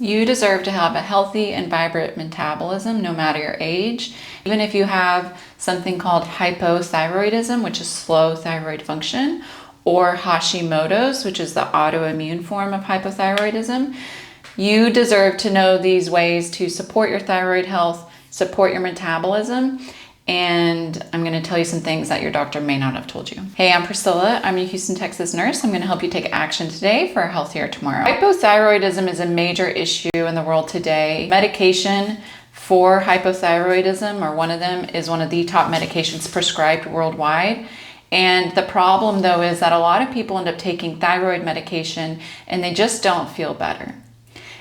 You deserve to have a healthy and vibrant metabolism no matter your age. Even if you have something called hypothyroidism, which is slow thyroid function, or Hashimoto's, which is the autoimmune form of hypothyroidism, you deserve to know these ways to support your thyroid health, support your metabolism, and I'm going to tell you some things that your doctor may not have told you. Hey, I'm Priscilla. I'm a Houston, Texas nurse. I'm going to help you take action today for a healthier tomorrow. Hypothyroidism is a major issue in the world today. Medication for hypothyroidism, or one of them, is one of the top medications prescribed worldwide. And the problem, though, is that a lot of people end up taking thyroid medication and they just don't feel better.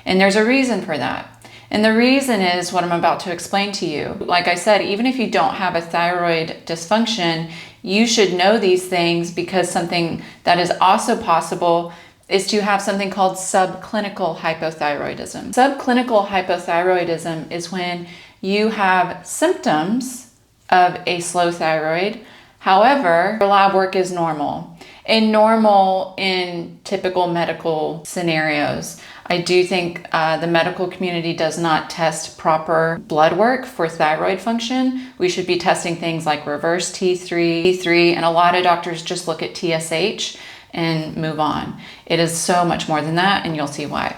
And there's a reason for that. And the reason is what I'm about to explain to you. Like I said, even if you don't have a thyroid dysfunction, you should know these things, because something that is also possible is to have something called subclinical hypothyroidism. Subclinical hypothyroidism is when you have symptoms of a slow thyroid. However, your lab work is normal. And normal in typical medical scenarios. I do think the medical community does not test proper blood work for thyroid function. We should be testing things like reverse T3, and a lot of doctors just look at TSH and move on. It is so much more than that, and you'll see why.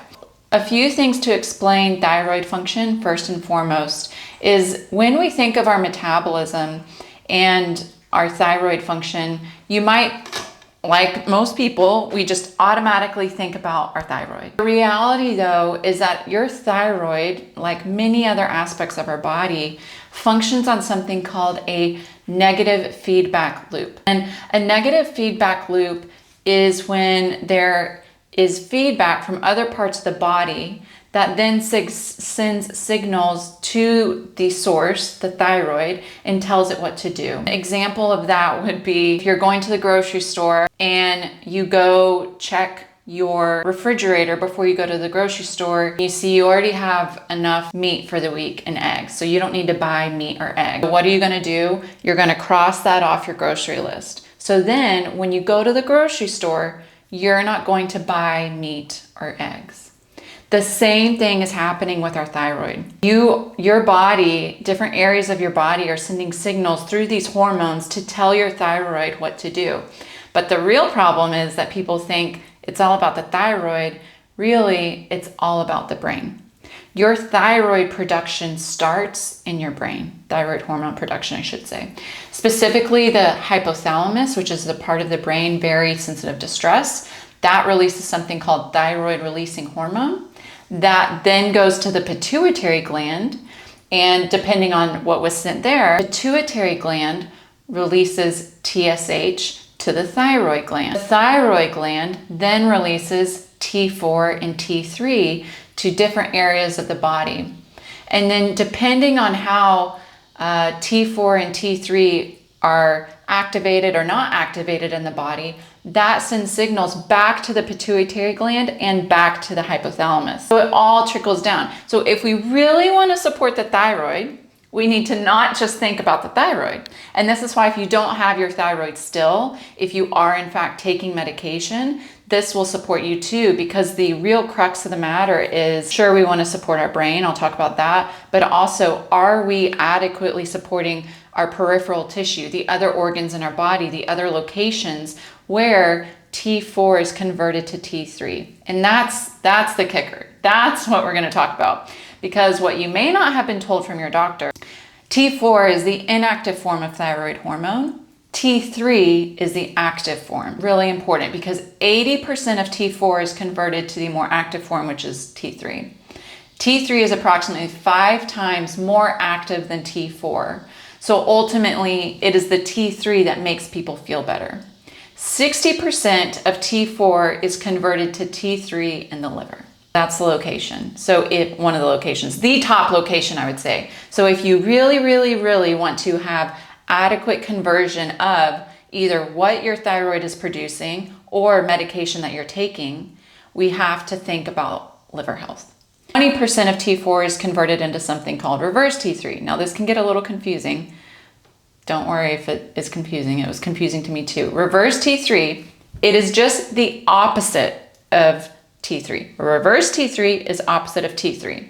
A few things to explain thyroid function, first and foremost, is when we think of our metabolism and our thyroid function, you might, like most people, we just automatically think about our thyroid. The reality, though, is that your thyroid, like many other aspects of our body, functions on something called a negative feedback loop. And a negative feedback loop is when there is feedback from other parts of the body that then sends signals to the source, the thyroid, and tells it what to do. An example of that would be if you're going to the grocery store and you go check your refrigerator before you go to the grocery store. You see you already have enough meat for the week and eggs, so you don't need to buy meat or eggs. What are you gonna do? You're gonna cross that off your grocery list. So then when you go to the grocery store, you're not going to buy meat or eggs. The same thing is happening with our thyroid. Your body, different areas of your body are sending signals through these hormones to tell your thyroid what to do. But the real problem is that people think it's all about the thyroid. Really, it's all about the brain. Your thyroid production starts in your brain. Thyroid hormone production, I should say. Specifically the hypothalamus, which is the part of the brain very sensitive to stress, that releases something called thyroid releasing hormone. That then goes to the pituitary gland, and depending on what was sent there, the pituitary gland releases TSH to the thyroid gland. The thyroid gland then releases T4 and T3 to different areas of the body. And then depending on how T4 and T3 are activated or not activated in the body, that sends signals back to the pituitary gland and back to the hypothalamus. So it all trickles down. So if we really want to support the thyroid, we need to not just think about the thyroid. And this is why if you don't have your thyroid still, if you are in fact taking medication, this will support you too, because the real crux of the matter is, sure, we want to support our brain, I'll talk about that, but also, are we adequately supporting our peripheral tissue, the other organs in our body, the other locations where T4 is converted to T3? And that's the kicker. That's what we're going to talk about. Because what you may not have been told from your doctor, T4 is the inactive form of thyroid hormone. T3 is the active form. Really important, because 80% of T4 is converted to the more active form, which is T3. T3 is approximately 5 times more active than T4. So ultimately, it is the T3 that makes people feel better. 60% of T4 is converted to T3 in the liver. That's the location. So one of the locations, the top location, I would say. So if you really, really, really want to have adequate conversion of either what your thyroid is producing or medication that you're taking, we have to think about liver health. 20% of T4 is converted into something called reverse T3. Now this can get a little confusing. Don't worry if it is confusing. It was confusing to me too. Reverse T3, it is just the opposite of T3. Reverse T3 is opposite of T3.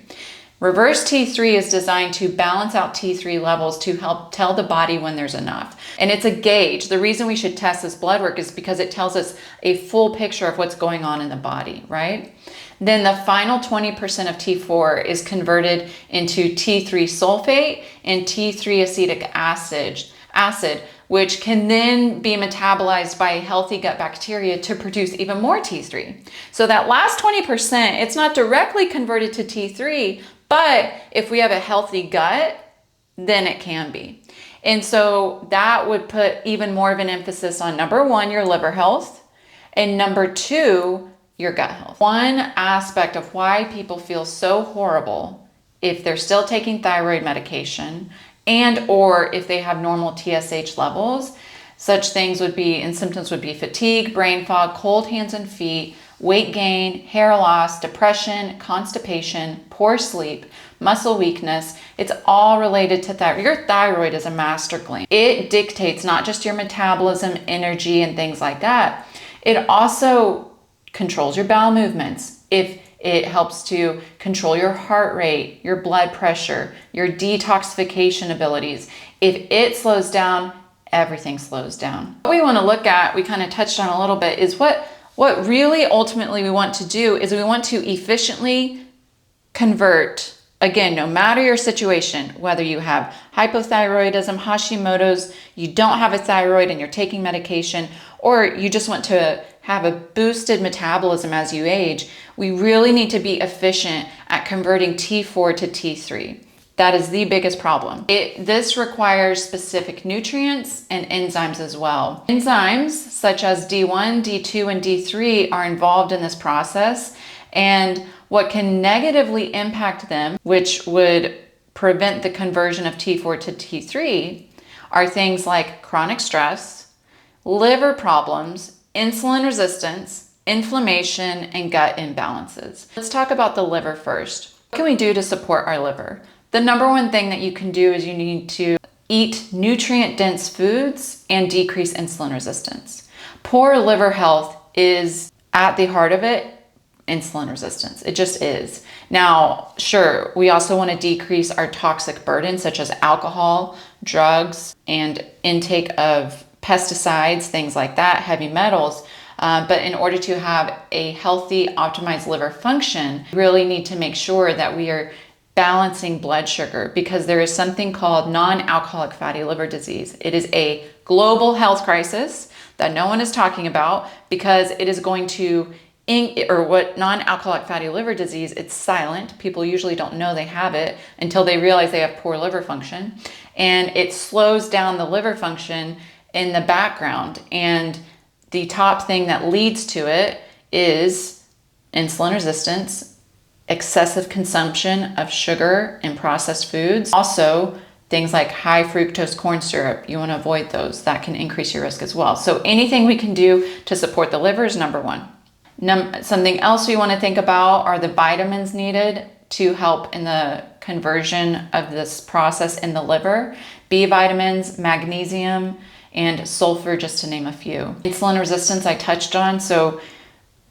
Reverse T3 is designed to balance out T3 levels to help tell the body when there's enough. And it's a gauge. The reason we should test this blood work is because it tells us a full picture of what's going on in the body, right? Then the final 20% of T4 is converted into T3 sulfate and T3 acetic acid, which can then be metabolized by healthy gut bacteria to produce even more T3. So that last 20%, it's not directly converted to T3, but if we have a healthy gut, then it can be. And so that would put even more of an emphasis on number one, your liver health, and number two, your gut health. One aspect of why people feel so horrible if they're still taking thyroid medication and or if they have normal TSH levels, such things would be, and symptoms would be fatigue, brain fog, cold hands and feet, weight gain, hair loss, depression, constipation, poor sleep, muscle weakness. It's all related to thyroid. Your thyroid is a master gland. It dictates not just your metabolism, energy, and things like that. It also controls your bowel movements. If it helps to control your heart rate, your blood pressure, your detoxification abilities. If it slows down, everything slows down. What we want to look at, we kind of touched on a little bit, is what really ultimately we want to do is we want to efficiently convert, again, no matter your situation, whether you have hypothyroidism, Hashimoto's, you don't have a thyroid and you're taking medication, or you just want to have a boosted metabolism as you age, we really need to be efficient at converting T4 to T3. That is the biggest problem. This requires specific nutrients and enzymes as well. Enzymes such as D1, D2, and D3 are involved in this process, and what can negatively impact them, which would prevent the conversion of T4 to T3, are things like chronic stress, liver problems, insulin resistance, inflammation, and gut imbalances. Let's talk about the liver first. What can we do to support our liver? The number one thing that you can do is you need to eat nutrient-dense foods and decrease insulin resistance. Poor liver health is at the heart of it, insulin resistance. It just is. Now, sure, we also want to decrease our toxic burden, such as alcohol, drugs, and intake of pesticides, things like that, heavy metals. But in order to have a healthy, optimized liver function, we really need to make sure that we are balancing blood sugar, because there is something called non-alcoholic fatty liver disease. It is a global health crisis that no one is talking about, because it is going to, what non-alcoholic fatty liver disease, it's silent. People usually don't know they have it until they realize they have poor liver function. And it slows down the liver function in the background. And the top thing that leads to it is insulin resistance, excessive consumption of sugar and processed foods. Also, things like high fructose corn syrup, you want to avoid those. That can increase your risk as well. So anything we can do to support the liver is number one. Something else we want to think about are the vitamins needed to help in the conversion of this process in the liver. B vitamins, magnesium, and sulfur, just to name a few. Insulin resistance I touched on, so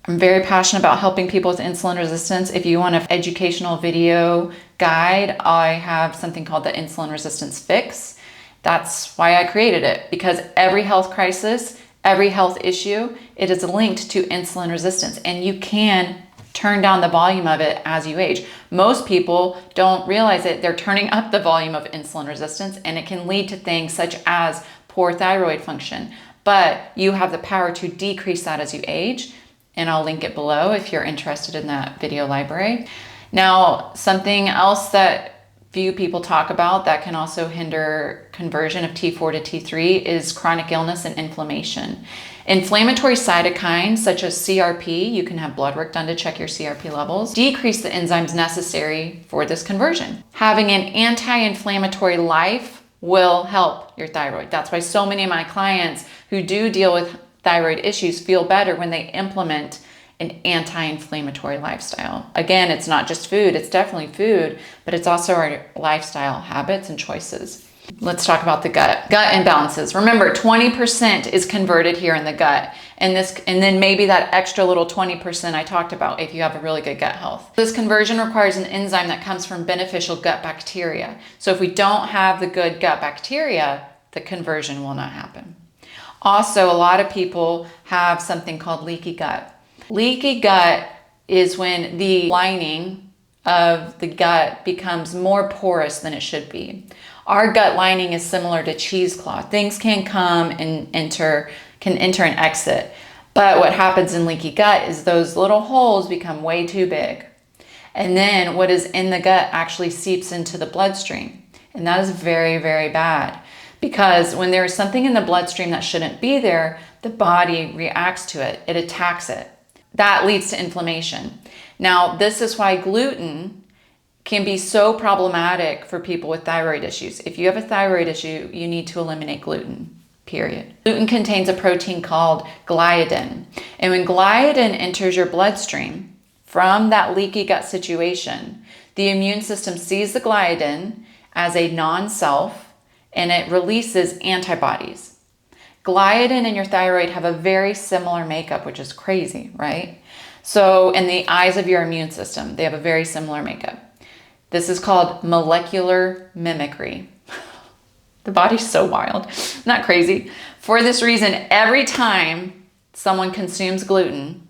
I'm very passionate about helping people with insulin resistance. If you want an educational video guide, I have something called the Insulin Resistance Fix. That's why I created it, because every health crisis, every health issue, it is linked to insulin resistance, and you can turn down the volume of it as you age. Most people don't realize it. They're turning up the volume of insulin resistance, and it can lead to things such as poor thyroid function. But you have the power to decrease that as you age, and I'll link it below if you're interested in that video library. Now, something else that few people talk about that can also hinder conversion of T4 to T3 is chronic illness and inflammation. Inflammatory cytokines such as CRP, you can have blood work done to check your CRP levels, decrease the enzymes necessary for this conversion. Having an anti-inflammatory life will help your thyroid. That's why so many of my clients who do deal with thyroid issues feel better when they implement an anti-inflammatory lifestyle. Again, it's not just food, it's definitely food, but it's also our lifestyle habits and choices. Let's talk about the gut. Gut imbalances. Remember, 20% is converted here in the gut. And then maybe that extra little 20% I talked about if you have a really good gut health. This conversion requires an enzyme that comes from beneficial gut bacteria. So if we don't have the good gut bacteria, the conversion will not happen. Also, a lot of people have something called leaky gut. Leaky gut is when the lining of the gut becomes more porous than it should be. Our gut lining is similar to cheesecloth. Things can come and enter and exit. But what happens in leaky gut is those little holes become way too big. And then what is in the gut actually seeps into the bloodstream. And that is very, very bad. Because when there is something in the bloodstream that shouldn't be there, the body reacts to it. It attacks it. That leads to inflammation. Now, this is why gluten can be so problematic for people with thyroid issues. If you have a thyroid issue, you need to eliminate gluten, period. Gluten contains a protein called gliadin. And when gliadin enters your bloodstream from that leaky gut situation, the immune system sees the gliadin as a non-self and it releases antibodies. Gliadin and your thyroid have a very similar makeup, which is crazy, right? So in the eyes of your immune system, they have a very similar makeup. This is called molecular mimicry. The body's so wild, not crazy. For this reason, every time someone consumes gluten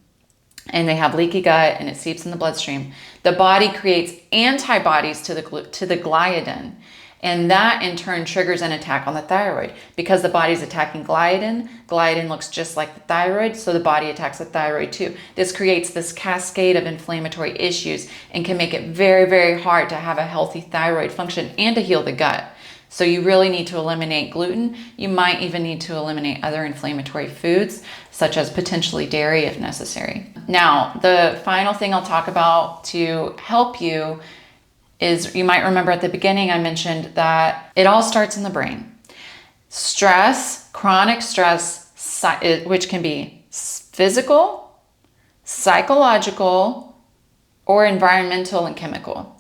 and they have leaky gut and it seeps in the bloodstream, the body creates antibodies to the gliadin. And that in turn triggers an attack on the thyroid. Because the body's attacking gliadin, gliadin looks just like the thyroid, so the body attacks the thyroid too. This creates this cascade of inflammatory issues and can make it very, very hard to have a healthy thyroid function and to heal the gut. So you really need to eliminate gluten. You might even need to eliminate other inflammatory foods, such as potentially dairy if necessary. Now, the final thing I'll talk about to help you is, you might remember at the beginning I mentioned that it all starts in the brain. Stress, chronic stress, which can be physical, psychological, or environmental and chemical.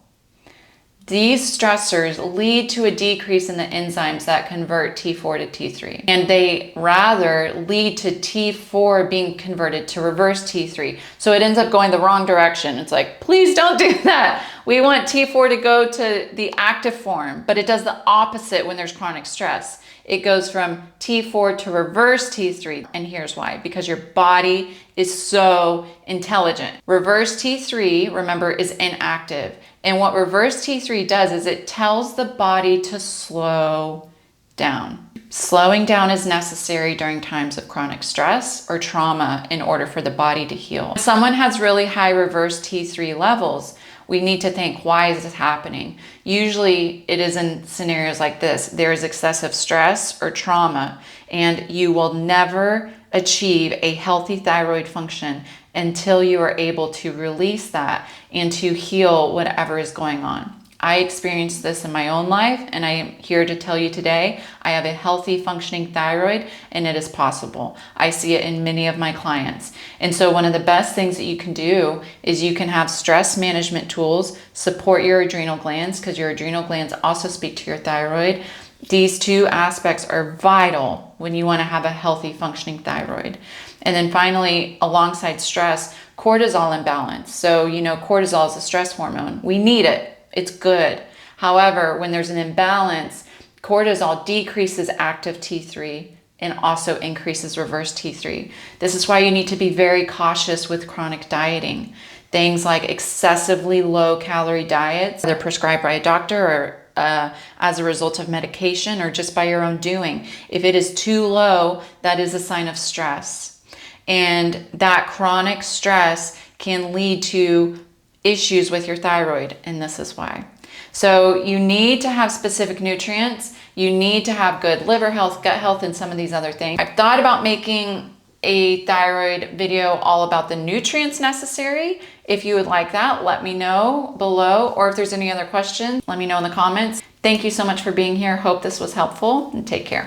These stressors lead to a decrease in the enzymes that convert T4 to T3. And they rather lead to T4 being converted to reverse T3. So it ends up going the wrong direction. It's like, please don't do that. We want T4 to go to the active form, but it does the opposite when there's chronic stress. It goes from T4 to reverse T3. And here's why. Because your body is so intelligent. Reverse T3, remember, is inactive. And what reverse T3 does is it tells the body to slow down. Slowing down is necessary during times of chronic stress or trauma in order for the body to heal. If someone has really high reverse T3 levels, we need to think, why is this happening? Usually it is in scenarios like this. There is excessive stress or trauma, and you will never achieve a healthy thyroid function until you are able to release that and to heal whatever is going on. I experienced this in my own life, and I am here to tell you today, I have a healthy functioning thyroid, and it is possible. I see it in many of my clients. And so one of the best things that you can do is you can have stress management tools, support your adrenal glands, because your adrenal glands also speak to your thyroid. These two aspects are vital when you want to have a healthy functioning thyroid. And then finally, alongside stress, cortisol imbalance. So, cortisol is a stress hormone. We need it. It's good. However, when there's an imbalance, cortisol decreases active T3 and also increases reverse T3. This is why you need to be very cautious with chronic dieting. Things like excessively low calorie diets, they're prescribed by a doctor or as a result of medication or just by your own doing. If it is too low, that is a sign of stress. And that chronic stress can lead to issues with your thyroid, and this is why. So you need to have specific nutrients. You need to have good liver health, gut health, and some of these other things. I've thought about making a thyroid video all about the nutrients necessary. If you would like that, let me know below, or if there's any other questions, let me know in the comments. Thank you so much for being here. Hope this was helpful, and take care.